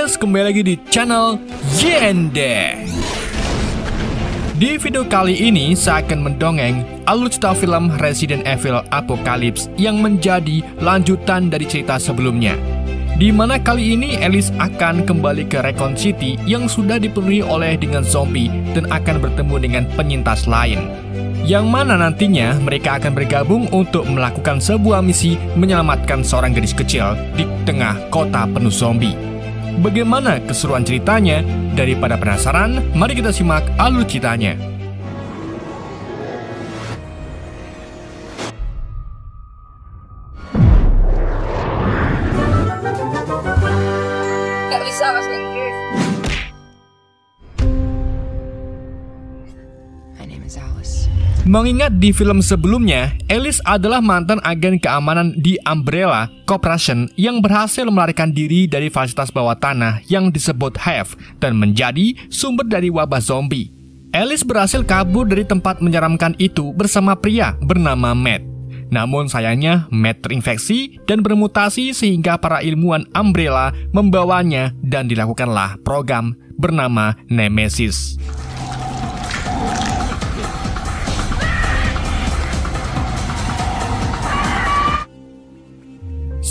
guys, kembali lagi di channel Yende. Di video kali ini saya akan mendongeng alur cerita film Resident Evil Apocalypse yang menjadi lanjutan dari cerita sebelumnya, di mana kali ini Ellis akan kembali ke Raccoon City yang sudah dipenuhi oleh dengan zombie dan akan bertemu dengan penyintas lain, yang mana nantinya mereka akan bergabung untuk melakukan sebuah misi menyelamatkan seorang gadis kecil di tengah kota penuh zombie. Bagaimana keseruan ceritanya? Daripada penasaran, mari kita simak alur ceritanya. Gak bisa bahasa Inggris. My name is Alice. Mengingat di film sebelumnya, Ellis adalah mantan agen keamanan di Umbrella Corporation yang berhasil melarikan diri dari fasilitas bawah tanah yang disebut Hive dan menjadi sumber dari wabah zombie. Ellis berhasil kabur dari tempat menyeramkan itu bersama pria bernama Matt. Namun sayangnya Matt terinfeksi dan bermutasi sehingga para ilmuwan Umbrella membawanya dan dilakukanlah program bernama Nemesis.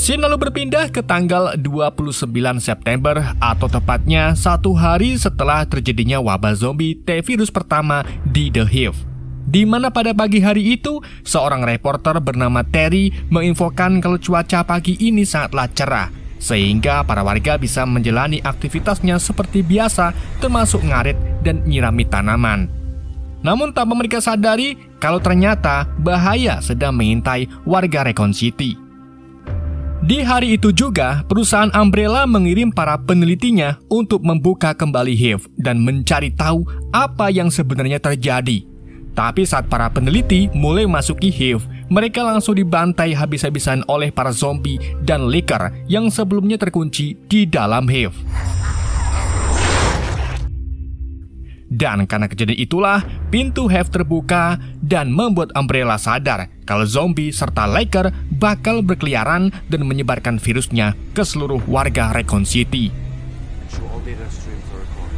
Scene lalu berpindah ke tanggal 29 September atau tepatnya satu hari setelah terjadinya wabah zombie T-virus pertama di The Hive, di mana pada pagi hari itu seorang reporter bernama Terry menginfokan kalau cuaca pagi ini sangatlah cerah sehingga para warga bisa menjalani aktivitasnya seperti biasa, termasuk ngarit dan nyirami tanaman. Namun tanpa mereka sadari kalau ternyata bahaya sedang mengintai warga Raccoon City. Di hari itu juga, perusahaan Umbrella mengirim para penelitinya untuk membuka kembali Hive dan mencari tahu apa yang sebenarnya terjadi. Tapi saat para peneliti mulai masuki Hive, mereka langsung dibantai habis-habisan oleh para zombie dan licker yang sebelumnya terkunci di dalam Hive. Dan karena kejadian itulah, pintu Hive terbuka dan membuat Umbrella sadar kalau zombie serta licker bakal berkeliaran dan menyebarkan virusnya ke seluruh warga Raccoon City.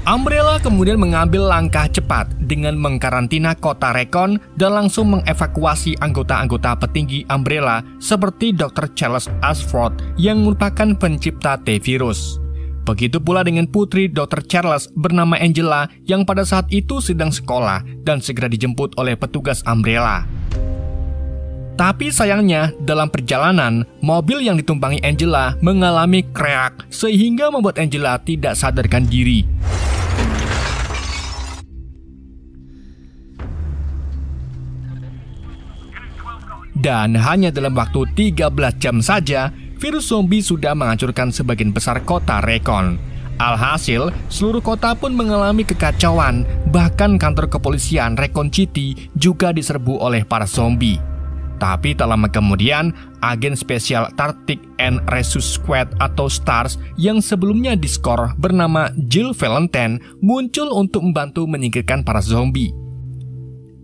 Umbrella kemudian mengambil langkah cepat dengan mengkarantina kota Raccoon dan langsung mengevakuasi anggota-anggota petinggi Umbrella seperti Dr. Charles Ashford yang merupakan pencipta T-virus. Begitu pula dengan putri Dr. Charles bernama Angela yang pada saat itu sedang sekolah dan segera dijemput oleh petugas Umbrella. Tapi sayangnya dalam perjalanan, mobil yang ditumpangi Angela mengalami crash sehingga membuat Angela tidak sadarkan diri. Dan hanya dalam waktu 13 jam saja, virus zombie sudah menghancurkan sebagian besar kota Raccoon. Alhasil, seluruh kota pun mengalami kekacauan, bahkan kantor kepolisian Raccoon City juga diserbu oleh para zombie. Tapi tak lama kemudian, agen spesial Tactics and Rescue Squad atau STARS yang sebelumnya diskor bernama Jill Valentine muncul untuk membantu menyingkirkan para zombie.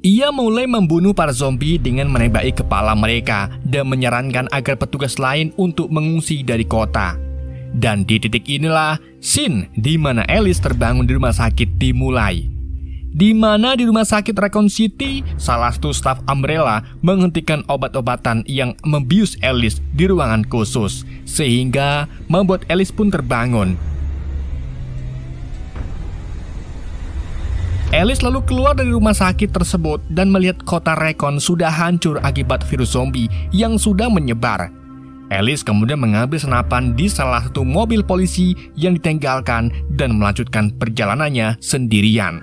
Ia mulai membunuh para zombie dengan menembaki kepala mereka dan menyarankan agar petugas lain untuk mengungsi dari kota. Dan di titik inilah scene di mana Ellis terbangun di rumah sakit dimulai. Di mana di rumah sakit Raccoon City, salah satu staf Umbrella menghentikan obat-obatan yang membius Ellis di ruangan khusus, sehingga membuat Ellis pun terbangun. Ellis lalu keluar dari rumah sakit tersebut dan melihat kota Raccoon sudah hancur akibat virus zombie yang sudah menyebar. Ellis kemudian mengambil senapan di salah satu mobil polisi yang ditinggalkan dan melanjutkan perjalanannya sendirian.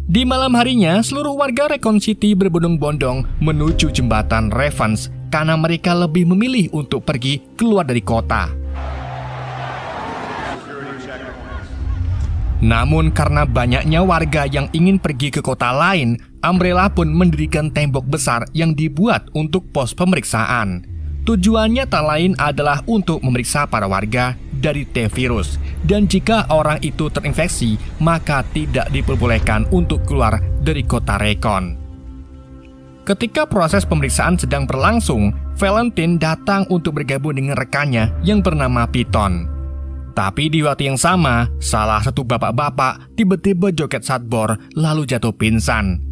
Di malam harinya, seluruh warga Raccoon City berbondong-bondong menuju jembatan Revans karena mereka lebih memilih untuk pergi keluar dari kota. Namun karena banyaknya warga yang ingin pergi ke kota lain, Umbrella pun mendirikan tembok besar yang dibuat untuk pos pemeriksaan. Tujuannya tak lain adalah untuk memeriksa para warga dari T-virus, dan jika orang itu terinfeksi, maka tidak diperbolehkan untuk keluar dari kota Raccoon. Ketika proses pemeriksaan sedang berlangsung, Valentine datang untuk bergabung dengan rekannya yang bernama Piton. Tapi di waktu yang sama, salah satu bapak-bapak tiba-tiba joget sadbor lalu jatuh pingsan.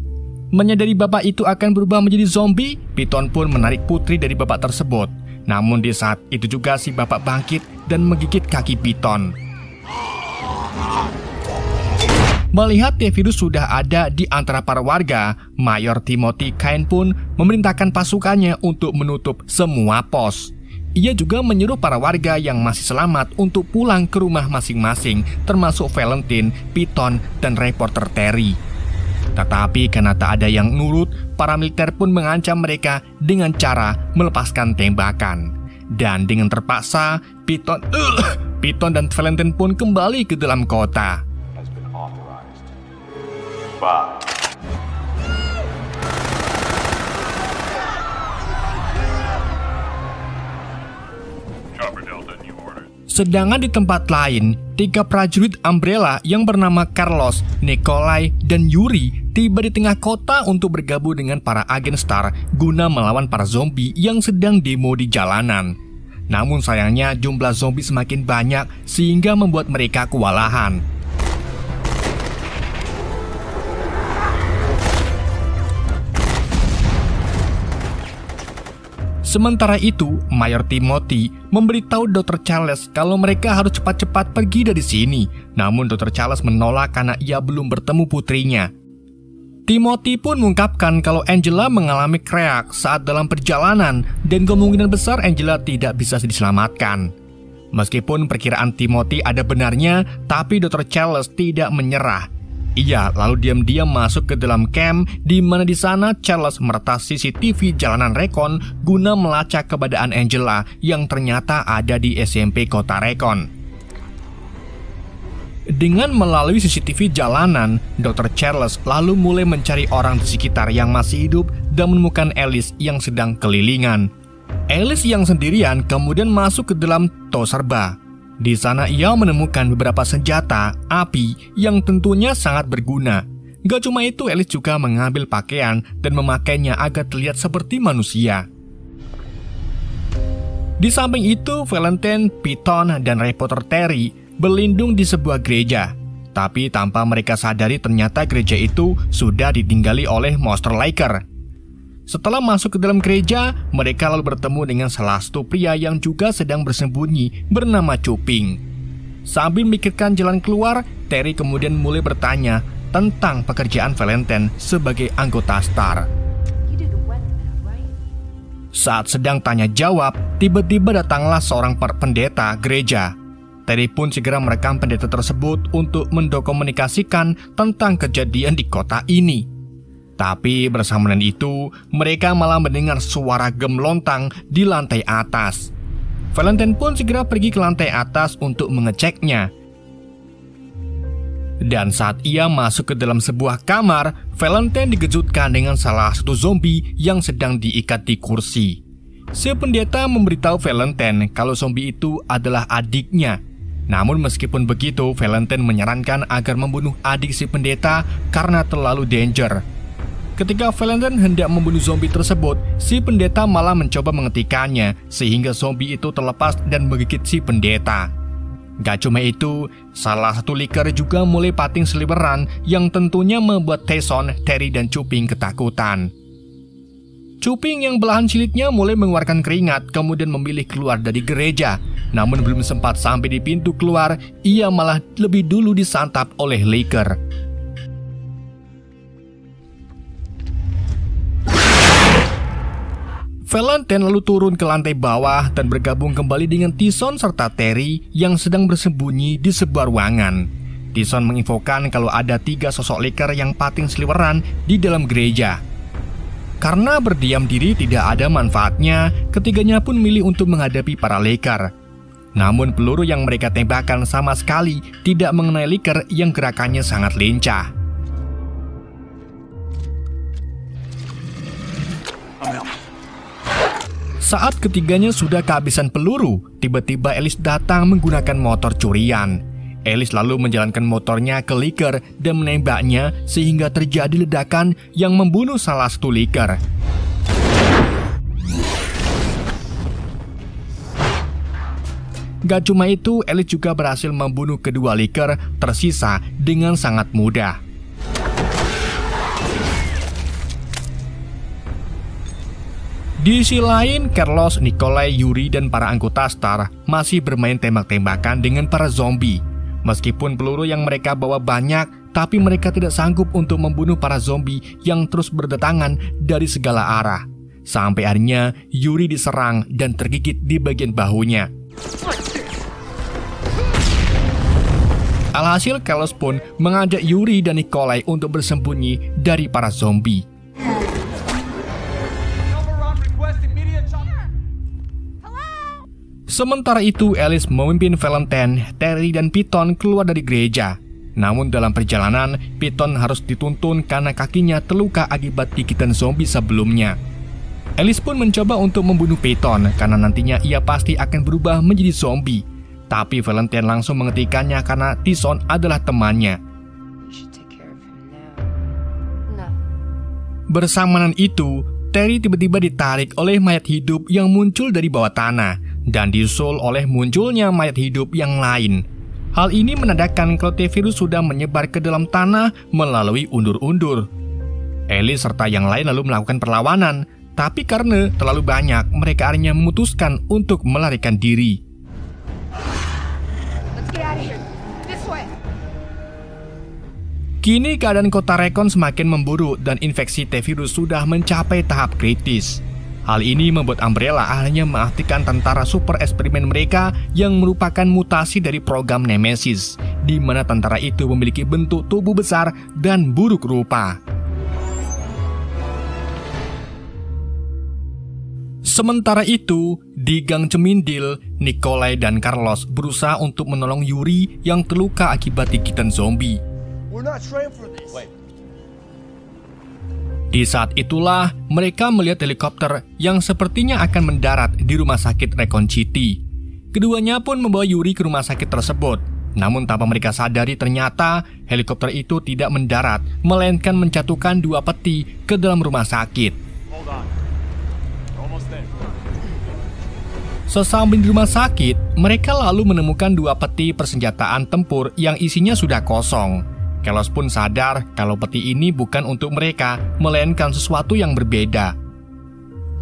Menyadari bapak itu akan berubah menjadi zombie, Piton pun menarik putri dari bapak tersebut. Namun di saat itu juga si bapak bangkit dan menggigit kaki Piton. Melihat T-Virus sudah ada di antara para warga, Mayor Timothy Cain pun memerintahkan pasukannya untuk menutup semua pos. Ia juga menyuruh para warga yang masih selamat untuk pulang ke rumah masing-masing, termasuk Valentine, Piton, dan reporter Terry. Tetapi karena tak ada yang nurut, para militer pun mengancam mereka dengan cara melepaskan tembakan. Dan dengan terpaksa, Piton dan Valentine pun kembali ke dalam kota. Sedangkan di tempat lain, 3 prajurit Umbrella yang bernama Carlos, Nikolai, dan Yuri tiba di tengah kota untuk bergabung dengan para agen Star guna melawan para zombie yang sedang demo di jalanan. Namun sayangnya jumlah zombie semakin banyak sehingga membuat mereka kewalahan. Sementara itu, Mayor Timothy memberitahu Dr. Charles kalau mereka harus cepat-cepat pergi dari sini. Namun Dr. Charles menolak karena ia belum bertemu putrinya. Timothy pun mengungkapkan kalau Angela mengalami kreak saat dalam perjalanan dan kemungkinan besar Angela tidak bisa diselamatkan. Meskipun perkiraan Timothy ada benarnya, tapi Dr. Charles tidak menyerah. Ia lalu diam-diam masuk ke dalam camp, di mana di sana Charles meretas CCTV jalanan Recon guna melacak keberadaan Angela yang ternyata ada di SMP Kota Recon. Dengan melalui CCTV jalanan, Dr. Charles lalu mulai mencari orang di sekitar yang masih hidup dan menemukan Alice yang sedang kelilingan. Alice yang sendirian kemudian masuk ke dalam Toserba. Di sana ia menemukan beberapa senjata api yang tentunya sangat berguna. Gak cuma itu, Alice juga mengambil pakaian dan memakainya agar terlihat seperti manusia. Di samping itu, Valentine, Piton, dan reporter Terry berlindung di sebuah gereja. Tapi tanpa mereka sadari ternyata gereja itu sudah ditinggali oleh monster Liker. Setelah masuk ke dalam gereja, mereka lalu bertemu dengan salah satu pria yang juga sedang bersembunyi bernama Cuping. Sambil memikirkan jalan keluar, Terry kemudian mulai bertanya tentang pekerjaan Valentine sebagai anggota Star. Saat sedang tanya jawab, tiba-tiba datanglah seorang pendeta gereja. Terry pun segera merekam pendeta tersebut untuk mendokumentasikan tentang kejadian di kota ini. Tapi bersamaan itu, mereka malah mendengar suara gemelontang di lantai atas. Valentine pun segera pergi ke lantai atas untuk mengeceknya. Dan saat ia masuk ke dalam sebuah kamar, Valentine dikejutkan dengan salah satu zombie yang sedang diikat di kursi. Si pendeta memberitahu Valentine kalau zombie itu adalah adiknya. Namun meskipun begitu, Valentine menyarankan agar membunuh adik si pendeta karena terlalu danger. Ketika Valentine hendak membunuh zombie tersebut, si pendeta malah mencoba menghentikannya sehingga zombie itu terlepas dan menggigit si pendeta. Gak cuma itu, salah satu Liker juga mulai pating seliweran yang tentunya membuat Tyson, Terry, dan Cuping ketakutan. Cuping yang belahan silitnya mulai mengeluarkan keringat kemudian memilih keluar dari gereja. Namun belum sempat sampai di pintu keluar, ia malah lebih dulu disantap oleh Liker. Valentine lalu turun ke lantai bawah dan bergabung kembali dengan Tyson serta Terry yang sedang bersembunyi di sebuah ruangan. Tyson menginfokan kalau ada 3 sosok Liker yang pating seliweran di dalam gereja. Karena berdiam diri tidak ada manfaatnya, ketiganya pun milih untuk menghadapi para Liker. Namun peluru yang mereka tembakan sama sekali tidak mengenai Liker yang gerakannya sangat lincah. Saat ketiganya sudah kehabisan peluru, tiba-tiba Alice datang menggunakan motor curian. Alice lalu menjalankan motornya ke Liker dan menembaknya sehingga terjadi ledakan yang membunuh salah satu Liker. Gak cuma itu, Alice juga berhasil membunuh kedua Licker tersisa dengan sangat mudah. Di sisi lain, Carlos, Nikolai, Yuri, dan para anggota Star masih bermain tembak-tembakan dengan para zombie. Meskipun peluru yang mereka bawa banyak, tapi mereka tidak sanggup untuk membunuh para zombie yang terus berdatangan dari segala arah. Sampai akhirnya Yuri diserang dan tergigit di bagian bahunya. Alhasil, Carlos pun mengajak Yuri dan Nikolai untuk bersembunyi dari para zombie. Sementara itu, Alice memimpin Valentine, Terry, dan Piton keluar dari gereja. Namun dalam perjalanan, Piton harus dituntun karena kakinya terluka akibat gigitan zombie sebelumnya. Alice pun mencoba untuk membunuh Piton karena nantinya ia pasti akan berubah menjadi zombie. Tapi Valentine langsung menghentikannya karena Tyson adalah temannya. Bersamaan itu, Terry tiba-tiba ditarik oleh mayat hidup yang muncul dari bawah tanah dan disusul oleh munculnya mayat hidup yang lain. Hal ini menandakan kalau T-virus sudah menyebar ke dalam tanah melalui undur-undur. Alice serta yang lain lalu melakukan perlawanan, tapi karena terlalu banyak, mereka akhirnya memutuskan untuk melarikan diri. Kini keadaan kota Recon semakin memburuk dan infeksi T-virus sudah mencapai tahap kritis. Hal ini membuat Umbrella akhirnya mengaktifkan tentara super eksperimen mereka yang merupakan mutasi dari program Nemesis, di mana tentara itu memiliki bentuk tubuh besar dan buruk rupa. Sementara itu, di Gang Cemindil, Nikolai dan Carlos berusaha untuk menolong Yuri yang terluka akibat gigitan zombie. Di saat itulah, mereka melihat helikopter yang sepertinya akan mendarat di rumah sakit Recon City. Keduanya pun membawa Yuri ke rumah sakit tersebut. Namun tanpa mereka sadari ternyata helikopter itu tidak mendarat, melainkan menjatuhkan dua peti ke dalam rumah sakit. Sesampai di rumah sakit, mereka lalu menemukan dua peti persenjataan tempur yang isinya sudah kosong. Carlos pun sadar kalau peti ini bukan untuk mereka, melainkan sesuatu yang berbeda.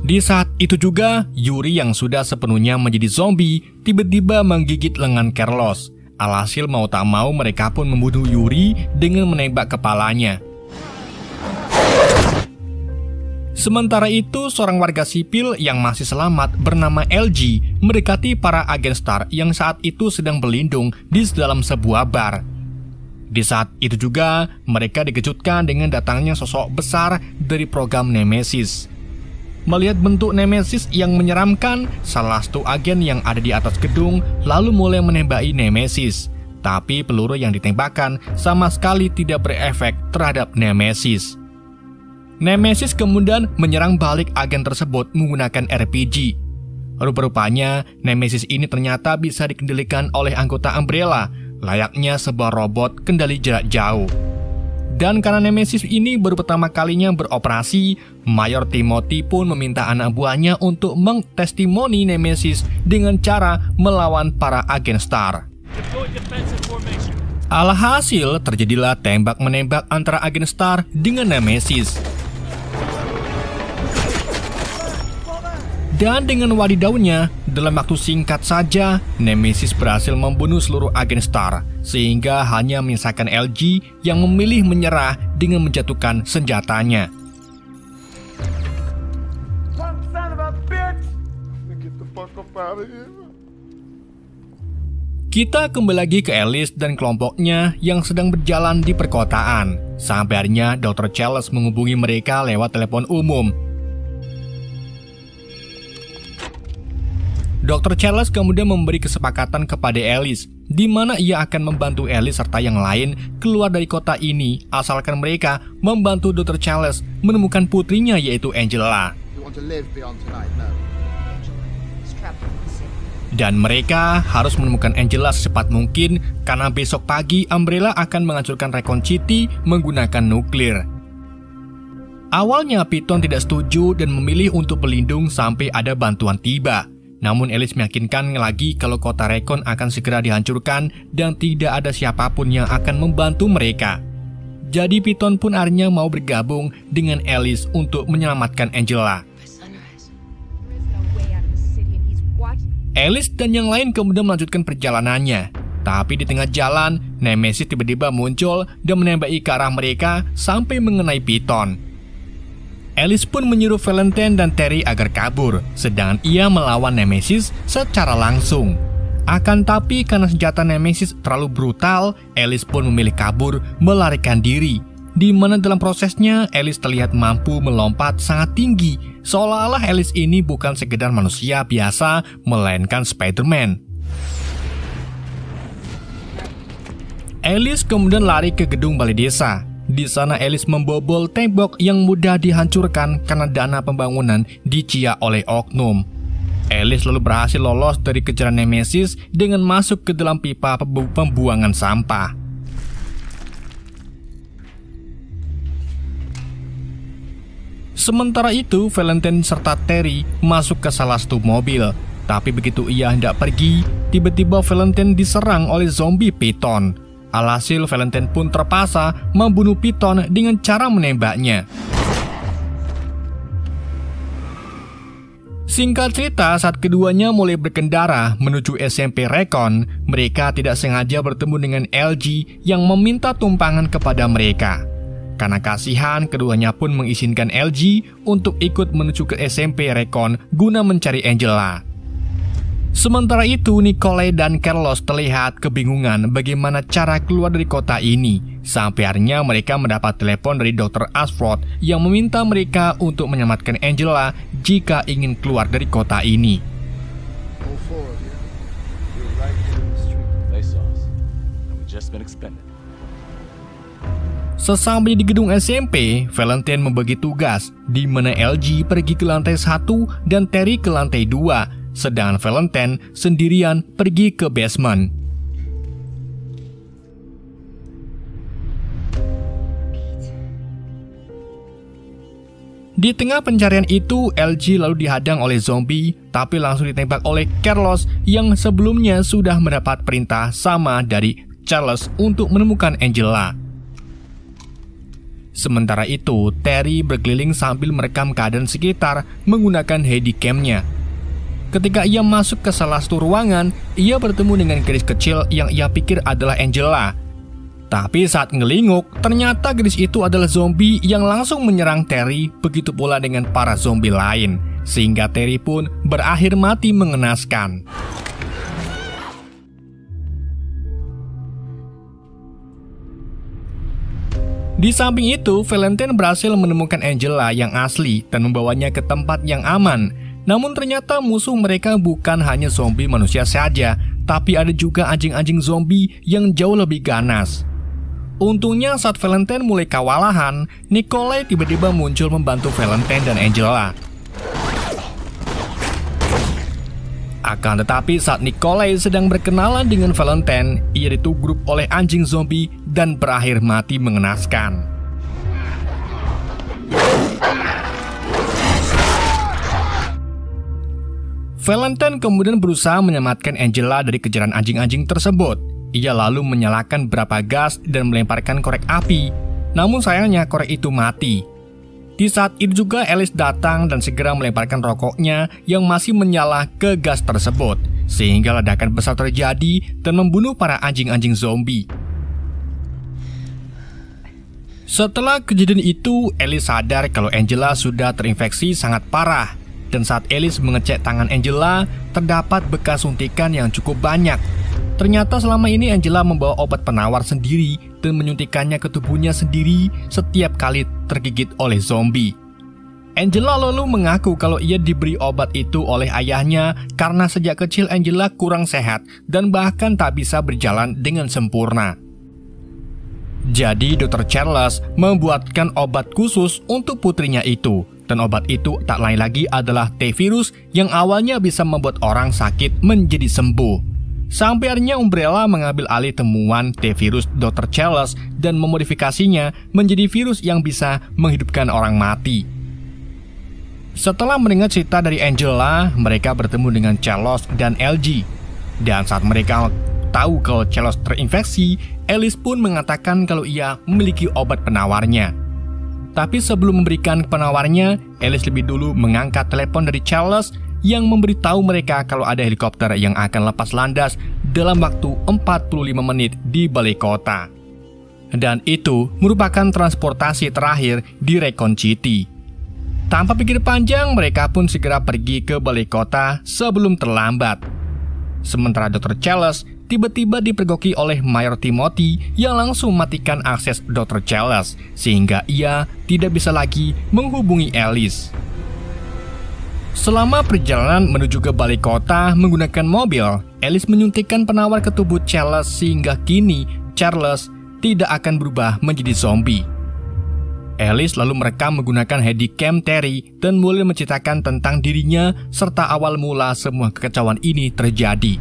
Di saat itu juga, Yuri yang sudah sepenuhnya menjadi zombie tiba-tiba menggigit lengan Carlos. Alhasil mau tak mau mereka pun membunuh Yuri dengan menembak kepalanya. Sementara itu, seorang warga sipil yang masih selamat bernama LG mendekati para agen Star yang saat itu sedang berlindung di dalam sebuah bar. Di saat itu juga, mereka dikejutkan dengan datangnya sosok besar dari program Nemesis. Melihat bentuk Nemesis yang menyeramkan, salah satu agen yang ada di atas gedung lalu mulai menembaki Nemesis. Tapi peluru yang ditembakkan sama sekali tidak berefek terhadap Nemesis. Nemesis kemudian menyerang balik agen tersebut menggunakan RPG. Rupa-rupanya, Nemesis ini ternyata bisa dikendalikan oleh anggota Umbrella, layaknya sebuah robot kendali jarak jauh. Dan karena Nemesis ini baru pertama kalinya beroperasi, Mayor Timothy pun meminta anak buahnya untuk mengtestimoni Nemesis dengan cara melawan para agen Star. Alhasil, terjadilah tembak-menembak antara agen Star dengan Nemesis. Dan dengan wadidaunya, dalam waktu singkat saja, Nemesis berhasil membunuh seluruh agen Star, sehingga hanya menyisakan LG yang memilih menyerah dengan menjatuhkan senjatanya. Kita kembali lagi ke Alice dan kelompoknya yang sedang berjalan di perkotaan. Sampai akhirnya Dr. Charles menghubungi mereka lewat telepon umum. Dr. Charles kemudian memberi kesepakatan kepada Alice, di mana ia akan membantu Alice serta yang lain keluar dari kota ini asalkan mereka membantu Dr. Charles menemukan putrinya yaitu Angela. Dan mereka harus menemukan Angela secepat mungkin karena besok pagi Umbrella akan menghancurkan Recon City menggunakan nuklir. Awalnya Piton tidak setuju dan memilih untuk berlindung sampai ada bantuan tiba. Namun Alice meyakinkan lagi kalau kota Recon akan segera dihancurkan dan tidak ada siapapun yang akan membantu mereka. Jadi Piton pun akhirnya mau bergabung dengan Alice untuk menyelamatkan Angela. Alice dan yang lain kemudian melanjutkan perjalanannya. Tapi di tengah jalan, Nemesis tiba-tiba muncul dan menembaki ke arah mereka sampai mengenai Piton. Alice pun menyuruh Valentine dan Terry agar kabur, sedangkan ia melawan Nemesis secara langsung. Akan tapi karena senjata Nemesis terlalu brutal, Alice pun memilih kabur melarikan diri. Di mana dalam prosesnya Alice terlihat mampu melompat sangat tinggi, seolah-olah Alice ini bukan sekedar manusia biasa, melainkan Spider-Man. Alice kemudian lari ke gedung balai desa. Di sana Alice membobol tembok yang mudah dihancurkan karena dana pembangunan dicia oleh oknum. Alice lalu berhasil lolos dari kejaran Nemesis dengan masuk ke dalam pipa pembuangan sampah. Sementara itu, Valentine serta Terry masuk ke salah satu mobil. Tapi begitu ia hendak pergi, tiba-tiba Valentine diserang oleh zombie Piton. Alhasil Valentine pun terpaksa membunuh Piton dengan cara menembaknya. Singkat cerita, saat keduanya mulai berkendara menuju SMP Recon, mereka tidak sengaja bertemu dengan LG yang meminta tumpangan kepada mereka. Karena kasihan, keduanya pun mengizinkan LG untuk ikut menuju ke SMP Recon guna mencari Angela. Sementara itu, Nicole dan Carlos terlihat kebingungan bagaimana cara keluar dari kota ini. Sampai akhirnya mereka mendapat telepon dari Dr. Ashford yang meminta mereka untuk menyelamatkan Angela jika ingin keluar dari kota ini. Sesampai di gedung SMP, Valentine membagi tugas, di mana LG pergi ke lantai 1 dan Terry ke lantai 2. Sedangkan Valentine sendirian pergi ke basement. Di tengah pencarian itu, LG lalu dihadang oleh zombie, tapi langsung ditembak oleh Carlos yang sebelumnya sudah mendapat perintah sama dari Charles untuk menemukan Angela. Sementara itu, Terry berkeliling sambil merekam keadaan sekitar menggunakan handycam-nya. Ketika ia masuk ke salah satu ruangan, ia bertemu dengan gadis kecil yang ia pikir adalah Angela. Tapi saat ngelinguk, ternyata gadis itu adalah zombie yang langsung menyerang Terry, begitu pula dengan para zombie lain. Sehingga Terry pun berakhir mati mengenaskan. Di samping itu, Valentine berhasil menemukan Angela yang asli dan membawanya ke tempat yang aman. Namun ternyata musuh mereka bukan hanya zombie manusia saja, tapi ada juga anjing-anjing zombie yang jauh lebih ganas. Untungnya saat Valentine mulai kewalahan, Nicole tiba-tiba muncul membantu Valentine dan Angela. Akan tetapi saat Nicole sedang berkenalan dengan Valentine, ia ditubruk oleh anjing zombie dan berakhir mati mengenaskan. Valentine kemudian berusaha menyelamatkan Angela dari kejaran anjing-anjing tersebut. Ia lalu menyalakan beberapa gas dan melemparkan korek api. Namun sayangnya korek itu mati. Di saat itu juga Alice datang dan segera melemparkan rokoknya yang masih menyala ke gas tersebut, sehingga ledakan besar terjadi dan membunuh para anjing-anjing zombie. Setelah kejadian itu, Alice sadar kalau Angela sudah terinfeksi sangat parah. Dan saat Alice mengecek tangan Angela, terdapat bekas suntikan yang cukup banyak. Ternyata selama ini Angela membawa obat penawar sendiri dan menyuntikannya ke tubuhnya sendiri setiap kali tergigit oleh zombie. Angela lalu mengaku kalau ia diberi obat itu oleh ayahnya karena sejak kecil Angela kurang sehat dan bahkan tak bisa berjalan dengan sempurna. Jadi Dr. Charles membuatkan obat khusus untuk putrinya itu. Dan obat itu tak lain lagi adalah T-virus yang awalnya bisa membuat orang sakit menjadi sembuh. Sampai akhirnya Umbrella mengambil alih temuan T-virus Dr. Charles dan memodifikasinya menjadi virus yang bisa menghidupkan orang mati. Setelah mendengar cerita dari Angela, mereka bertemu dengan Charles dan LG. Dan saat mereka tahu kalau Charles terinfeksi, Alice pun mengatakan kalau ia memiliki obat penawarnya. Tapi sebelum memberikan penawarnya, Alice lebih dulu mengangkat telepon dari Charles yang memberitahu mereka kalau ada helikopter yang akan lepas landas dalam waktu 45 menit di balai kota. Dan itu merupakan transportasi terakhir di Recon City. Tanpa pikir panjang, mereka pun segera pergi ke balai kota sebelum terlambat. Sementara Dr. Charles tiba-tiba dipergoki oleh Mayor Timothy yang langsung mematikan akses Dr. Charles sehingga ia tidak bisa lagi menghubungi Alice. Selama perjalanan menuju ke balai kota menggunakan mobil, Alice menyuntikkan penawar ke tubuh Charles sehingga kini Charles tidak akan berubah menjadi zombie. Alice lalu merekam menggunakan handycam Terry dan mulai menceritakan tentang dirinya serta awal mula semua kekacauan ini terjadi.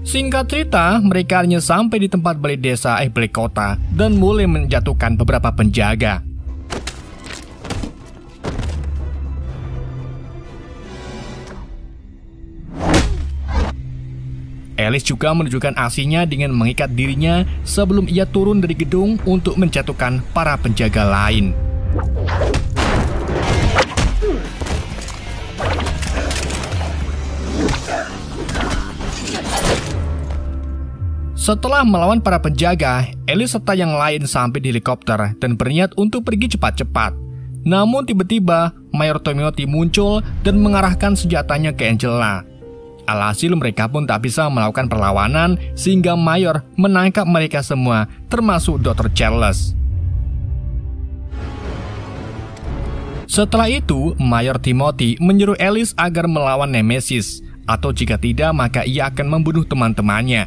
Singkat cerita, mereka hanya sampai di tempat balai desa balai kota dan mulai menjatuhkan beberapa penjaga. Alice juga menunjukkan aksinya dengan mengikat dirinya sebelum ia turun dari gedung untuk menjatuhkan para penjaga lain. Setelah melawan para penjaga, Alice serta yang lain sampai di helikopter dan berniat untuk pergi cepat-cepat. Namun tiba-tiba Mayor Timothy muncul dan mengarahkan senjatanya ke Angela. Alhasil mereka pun tak bisa melakukan perlawanan sehingga Mayor menangkap mereka semua, termasuk Dr. Charles. Setelah itu, Mayor Timothy menyuruh Alice agar melawan Nemesis, atau jika tidak maka ia akan membunuh teman-temannya.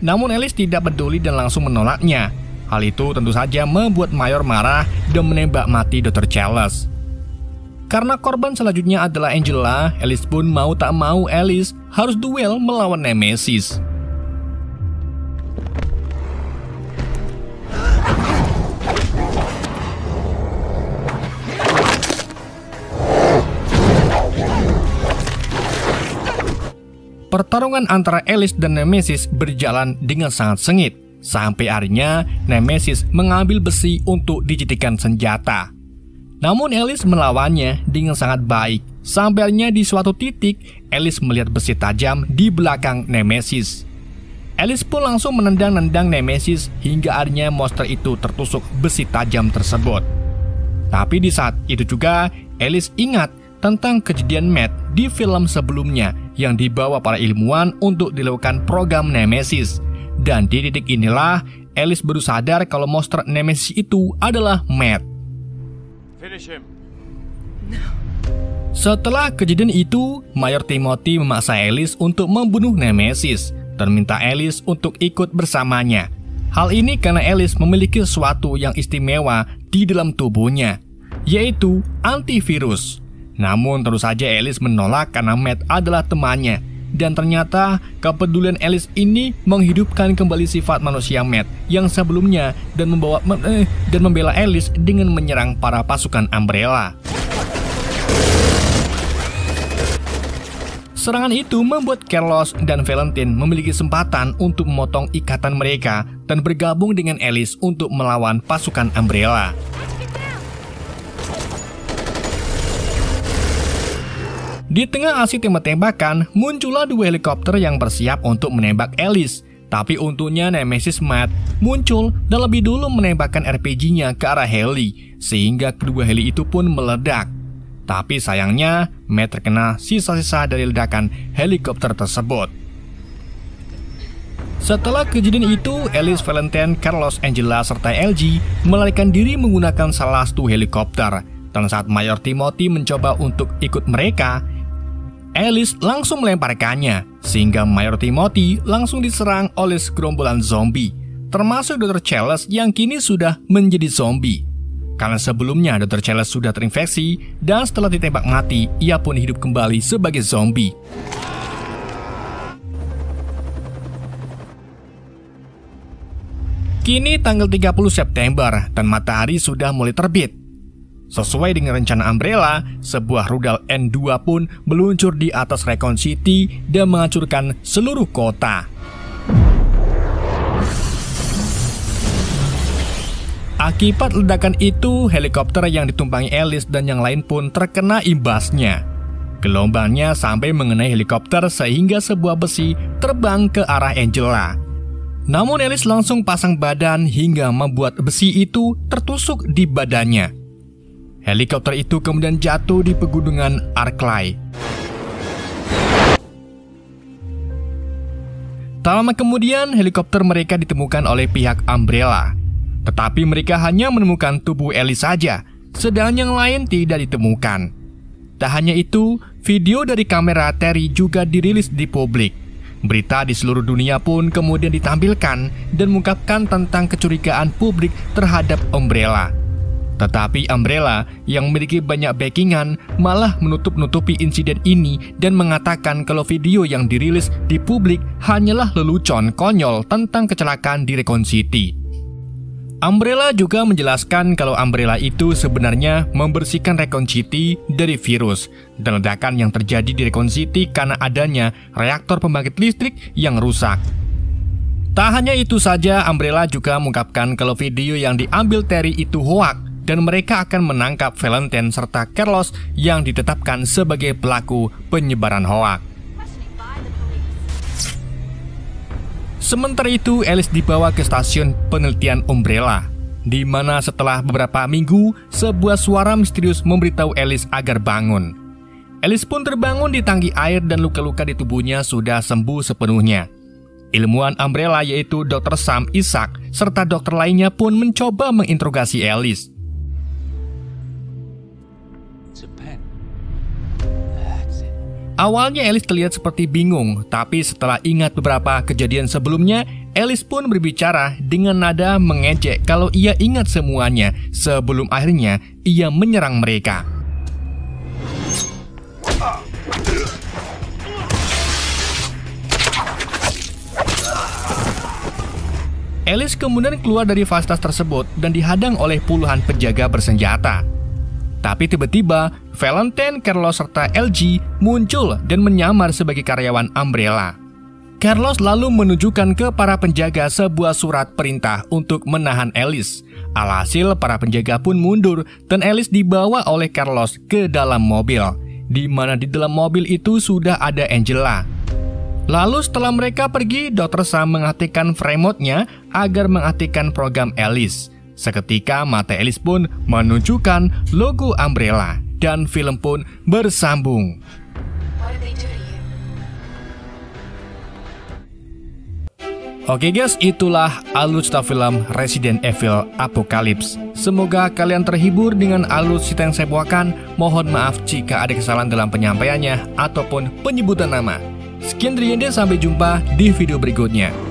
Namun Alice tidak peduli dan langsung menolaknya. Hal itu tentu saja membuat Mayor marah dan menembak mati Dr. Charles. Karena korban selanjutnya adalah Angela, Alice pun mau tak mau Alice harus duel melawan Nemesis. Pertarungan antara Alice dan Nemesis berjalan dengan sangat sengit. Sampai akhirnya Nemesis mengambil besi untuk dijadikan senjata. Namun Alice melawannya dengan sangat baik. Sampai akhirnya di suatu titik, Alice melihat besi tajam di belakang Nemesis. Alice pun langsung menendang-nendang Nemesis hingga akhirnya monster itu tertusuk besi tajam tersebut. Tapi di saat itu juga, Alice ingat tentang kejadian Matt di film sebelumnya yang dibawa para ilmuwan untuk dilakukan program Nemesis. Dan di titik inilah, Alice baru sadar kalau monster Nemesis itu adalah Matt. Setelah kejadian itu, Mayor Timothy memaksa Alice untuk membunuh Nemesis dan minta Alice untuk ikut bersamanya. Hal ini karena Alice memiliki sesuatu yang istimewa di dalam tubuhnya, yaitu antivirus. Namun tentu saja Alice menolak karena Matt adalah temannya. Dan ternyata kepedulian Alice ini menghidupkan kembali sifat manusia Matt yang sebelumnya dan membela Alice dengan menyerang para pasukan Umbrella. Serangan itu membuat Carlos dan Valentine memiliki kesempatan untuk memotong ikatan mereka dan bergabung dengan Alice untuk melawan pasukan Umbrella. Di tengah aksi tembak-tembakan, muncullah dua helikopter yang bersiap untuk menembak Alice. Tapi untungnya Nemesis Matt muncul dan lebih dulu menembakkan RPG-nya ke arah heli, sehingga kedua heli itu pun meledak. Tapi sayangnya, Matt terkena sisa-sisa dari ledakan helikopter tersebut. Setelah kejadian itu, Alice, Valentine, Carlos, Angela, serta LG melarikan diri menggunakan salah satu helikopter. Dan saat Mayor Timothy mencoba untuk ikut mereka, Alice langsung melemparkannya, sehingga Mayor Timothy langsung diserang oleh segerombolan zombie, termasuk Dr. Charles yang kini sudah menjadi zombie. Karena sebelumnya Dr. Charles sudah terinfeksi, dan setelah ditembak mati, ia pun hidup kembali sebagai zombie. Kini tanggal 30 September dan matahari sudah mulai terbit. Sesuai dengan rencana Umbrella, sebuah rudal N2 pun meluncur di atas Raccoon City dan menghancurkan seluruh kota. Akibat ledakan itu, helikopter yang ditumpangi Alice dan yang lain pun terkena imbasnya. Gelombangnya sampai mengenai helikopter sehingga sebuah besi terbang ke arah Angela. Namun Alice langsung pasang badan hingga membuat besi itu tertusuk di badannya. Helikopter itu kemudian jatuh di pegunungan Arklay. Tak lama kemudian, helikopter mereka ditemukan oleh pihak Umbrella. Tetapi mereka hanya menemukan tubuh Alice saja, sedang yang lain tidak ditemukan. Tak hanya itu, video dari kamera Terry juga dirilis di publik. Berita di seluruh dunia pun kemudian ditampilkan dan mengungkapkan tentang kecurigaan publik terhadap Umbrella. Tetapi Umbrella yang memiliki banyak backingan malah menutup-nutupi insiden ini dan mengatakan kalau video yang dirilis di publik hanyalah lelucon konyol tentang kecelakaan di Raccoon City. Umbrella juga menjelaskan kalau Umbrella itu sebenarnya membersihkan Raccoon City dari virus dan ledakan yang terjadi di Raccoon City karena adanya reaktor pembangkit listrik yang rusak. Tak hanya itu saja, Umbrella juga mengungkapkan kalau video yang diambil Terry itu hoak dan mereka akan menangkap Valentine serta Carlos yang ditetapkan sebagai pelaku penyebaran hoak. Sementara itu, Alice dibawa ke stasiun penelitian Umbrella, di mana setelah beberapa minggu, sebuah suara misterius memberitahu Alice agar bangun. Alice pun terbangun di tangki air dan luka-luka di tubuhnya sudah sembuh sepenuhnya. Ilmuwan Umbrella yaitu Dr. Sam Isaac serta dokter lainnya pun mencoba menginterogasi Alice. Awalnya Alice terlihat seperti bingung, tapi setelah ingat beberapa kejadian sebelumnya, Alice pun berbicara dengan nada mengejek kalau ia ingat semuanya sebelum akhirnya ia menyerang mereka. Alice kemudian keluar dari fasilitas tersebut dan dihadang oleh puluhan penjaga bersenjata. Tapi tiba-tiba, Valentine, Carlos, serta LG muncul dan menyamar sebagai karyawan Umbrella. Carlos lalu menunjukkan ke para penjaga sebuah surat perintah untuk menahan Alice. Alhasil, para penjaga pun mundur dan Alice dibawa oleh Carlos ke dalam mobil, di mana di dalam mobil itu sudah ada Angela. Lalu setelah mereka pergi, Dr. Sam mengaktifkan remote-nya agar mengaktifkan program Alice. Seketika mata Alice pun menunjukkan logo Umbrella dan film pun bersambung. Oke guys, itulah alur cerita film Resident Evil Apocalypse. Semoga kalian terhibur dengan alur cerita yang saya bawakan. Mohon maaf jika ada kesalahan dalam penyampaiannya ataupun penyebutan nama. Sekian dari Yende, sampai jumpa di video berikutnya.